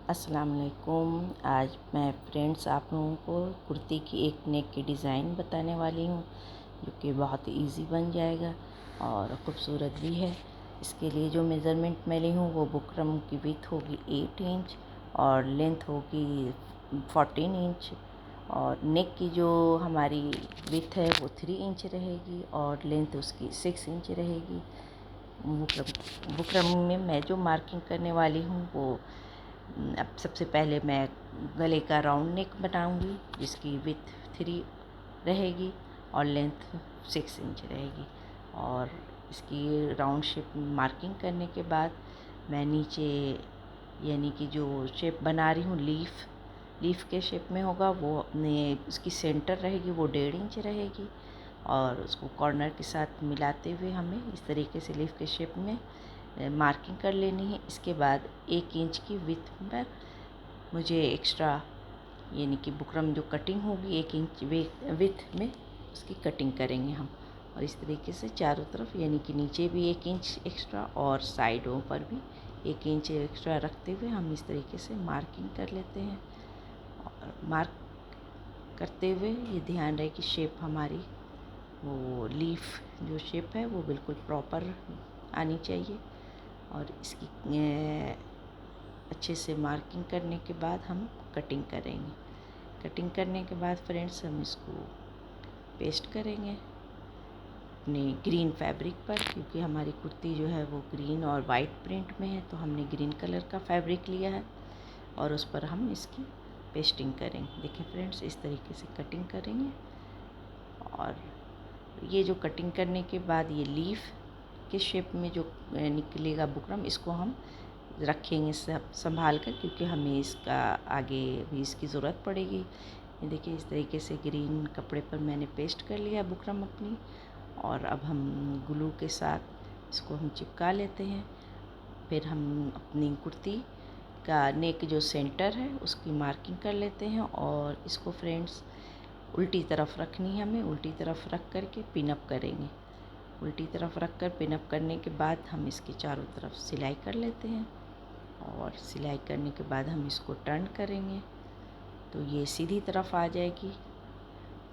अस्सलाम वालेकुम। आज मैं फ्रेंड्स आप लोगों को कुर्ती की एक नेक की डिज़ाइन बताने वाली हूँ जो कि बहुत इजी बन जाएगा और ख़ूबसूरत भी है। इसके लिए जो मेज़रमेंट मैं ली हूँ वो बुकरम की विड्थ होगी 8 इंच और लेंथ होगी 14 इंच और नेक की जो हमारी विड्थ है वो 3 इंच रहेगी और लेंथ उसकी 6 इंच रहेगी। बुकरम में मैं जो मार्किंग करने वाली हूँ वो अब सबसे पहले मैं गले का राउंड नेक बनाऊंगी जिसकी विड्थ 3 रहेगी और लेंथ 6 इंच रहेगी। और इसकी राउंड शेप मार्किंग करने के बाद मैं नीचे यानी कि जो शेप बना रही हूँ लीफ के शेप में होगा वो अपने उसकी सेंटर रहेगी वो 1.5 इंच रहेगी और उसको कॉर्नर के साथ मिलाते हुए हमें इस तरीके से लीफ के शेप में मार्किंग कर लेनी है। इसके बाद 1 इंच की विड्थ पर मुझे एक्स्ट्रा यानी कि बुकरम जो कटिंग होगी 1 इंच विड्थ में उसकी कटिंग करेंगे हम और इस तरीके से चारों तरफ यानी कि नीचे भी 1 इंच एक्स्ट्रा और साइडों पर भी 1 इंच एक्स्ट्रा रखते हुए हम इस तरीके से मार्किंग कर लेते हैं। और मार्क करते हुए ये ध्यान रहे कि शेप हमारी वो लीफ जो शेप है वो बिल्कुल प्रॉपर आनी चाहिए। और इसकी अच्छे से मार्किंग करने के बाद हम कटिंग करेंगे। कटिंग करने के बाद फ्रेंड्स हम इसको पेस्ट करेंगे अपने ग्रीन फैब्रिक पर, क्योंकि हमारी कुर्ती जो है वो ग्रीन और वाइट प्रिंट में है तो हमने ग्रीन कलर का फैब्रिक लिया है और उस पर हम इसकी पेस्टिंग करेंगे। देखिए फ्रेंड्स इस तरीके से कटिंग करेंगे और ये जो कटिंग करने के बाद ये लीफ के शेप में जो निकलेगा बुकरम इसको हम रखेंगे सब संभाल कर, क्योंकि हमें इसका आगे भी इसकी ज़रूरत पड़ेगी। ये देखिए इस तरीके से ग्रीन कपड़े पर मैंने पेस्ट कर लिया बुकरम अपनी और अब हम ग्लू के साथ इसको हम चिपका लेते हैं। फिर हम अपनी कुर्ती का नेक जो सेंटर है उसकी मार्किंग कर लेते हैं और इसको फ्रेंड्स उल्टी तरफ रखनी है हमें। उल्टी तरफ रख कर के पिनअप करेंगे। उल्टी तरफ रख कर पिनअप करने के बाद हम इसके चारों तरफ सिलाई कर लेते हैं और सिलाई करने के बाद हम इसको टर्न करेंगे तो ये सीधी तरफ आ जाएगी,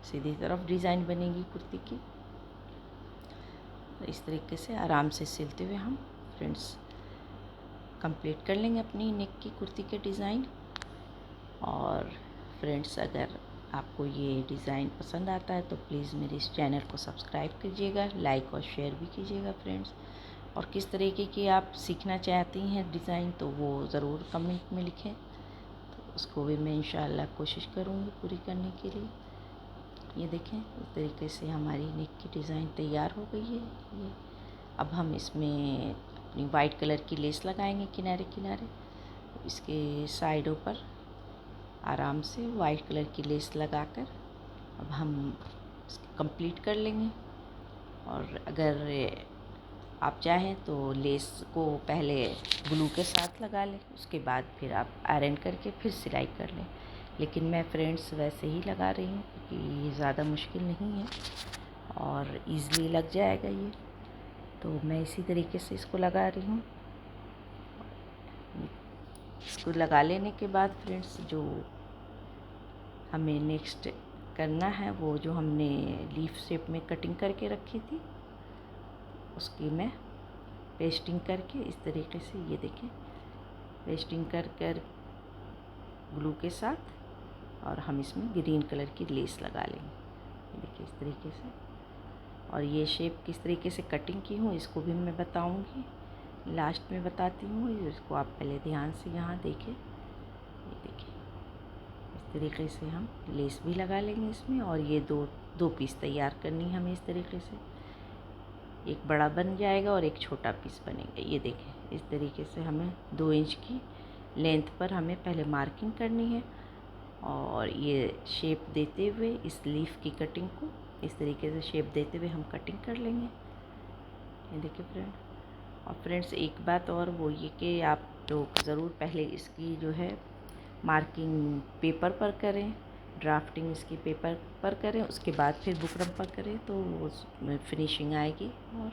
सीधी तरफ डिज़ाइन बनेगी कुर्ती की। इस तरीके से आराम से सिलते हुए हम फ्रेंड्स कंप्लीट कर लेंगे अपनी नेक की कुर्ती के डिज़ाइन। और फ्रेंड्स अगर आपको ये डिज़ाइन पसंद आता है तो प्लीज़ मेरे इस चैनल को सब्सक्राइब कीजिएगा, लाइक और शेयर भी कीजिएगा फ्रेंड्स। और किस तरीके की आप सीखना चाहती हैं डिज़ाइन तो वो ज़रूर कमेंट में लिखें, तो उसको भी मैं इंशाअल्लाह कोशिश करूँगी पूरी करने के लिए। ये देखें इस तरीके से हमारी नेक की डिज़ाइन तैयार हो गई है। ये अब हम इसमें अपनी वाइट कलर की लेस लगाएंगे किनारे किनारे। इसके साइडों पर आराम से वाइट कलर की लेस लगाकर अब हम कंप्लीट कर लेंगे। और अगर आप चाहें तो लेस को पहले ग्लू के साथ लगा लें, उसके बाद फिर आप आयरन करके फिर सिलाई कर लें। लेकिन मैं फ्रेंड्स वैसे ही लगा रही हूँ क्योंकि ये ज़्यादा मुश्किल नहीं है और ईज़िली लग जाएगा ये, तो मैं इसी तरीके से इसको लगा रही हूँ। इसको लगा लेने के बाद फ्रेंड्स जो हमें नेक्स्ट करना है वो जो हमने लीफ शेप में कटिंग करके रखी थी उसकी मैं पेस्टिंग करके इस तरीके से ये देखें पेस्टिंग कर कर ग्लू के साथ और हम इसमें ग्रीन कलर की लेस लगा लेंगे। ये देखिए इस तरीके से। और ये शेप किस तरीके से कटिंग की हूँ इसको भी मैं बताऊँगी, लास्ट में बताती हूँ। इसको आप पहले ध्यान से यहाँ देखें। ये देखिए इस तरीके से हम लेस भी लगा लेंगे इसमें और ये दो पीस तैयार करनी है हमें। इस तरीके से एक बड़ा बन जाएगा और एक छोटा पीस बनेगा। ये देखें इस तरीके से हमें 2 इंच की लेंथ पर हमें पहले मार्किंग करनी है और ये शेप देते हुए इस लीफ की कटिंग को इस तरीके से शेप देते हुए हम कटिंग कर लेंगे। ये देखिए फ्रेंड। और फ्रेंड्स एक बात और वो ये कि आप लोग ज़रूर पहले इसकी जो है मार्किंग पेपर पर करें, ड्राफ्टिंग इसकी पेपर पर करें, उसके बाद फिर बुकरम पर करें तो उसमें फिनिशिंग आएगी और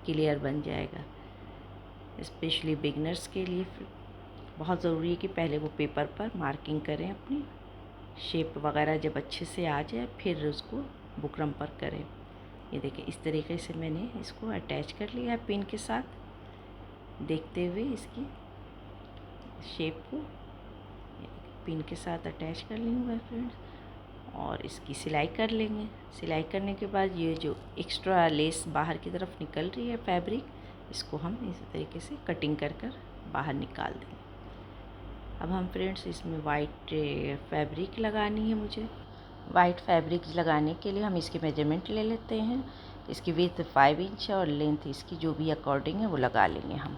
क्लियर बन जाएगा। स्पेशली बिगनर्स के लिए बहुत ज़रूरी है कि पहले वो पेपर पर मार्किंग करें अपनी शेप वगैरह, जब अच्छे से आ जाए फिर उसको बुकरम पर करें। ये देखिए इस तरीके से मैंने इसको अटैच कर लिया है पिन के साथ, देखते हुए इसकी शेप को पिन के साथ अटैच कर ली हूँ मैं फ्रेंड्स। और इसकी सिलाई कर लेंगे। सिलाई करने के बाद ये जो एक्स्ट्रा लेस बाहर की तरफ निकल रही है फैब्रिक, इसको हम इस तरीके से कटिंग कर कर बाहर निकाल देंगे। अब हम फ्रेंड्स इसमें वाइट फैब्रिक लगानी है मुझे। वाइट फैब्रिक लगाने के लिए हम इसके मेजरमेंट ले लेते हैं। इसकी विड्थ 5 इंच और लेंथ इसकी जो भी अकॉर्डिंग है वो लगा लेंगे हम।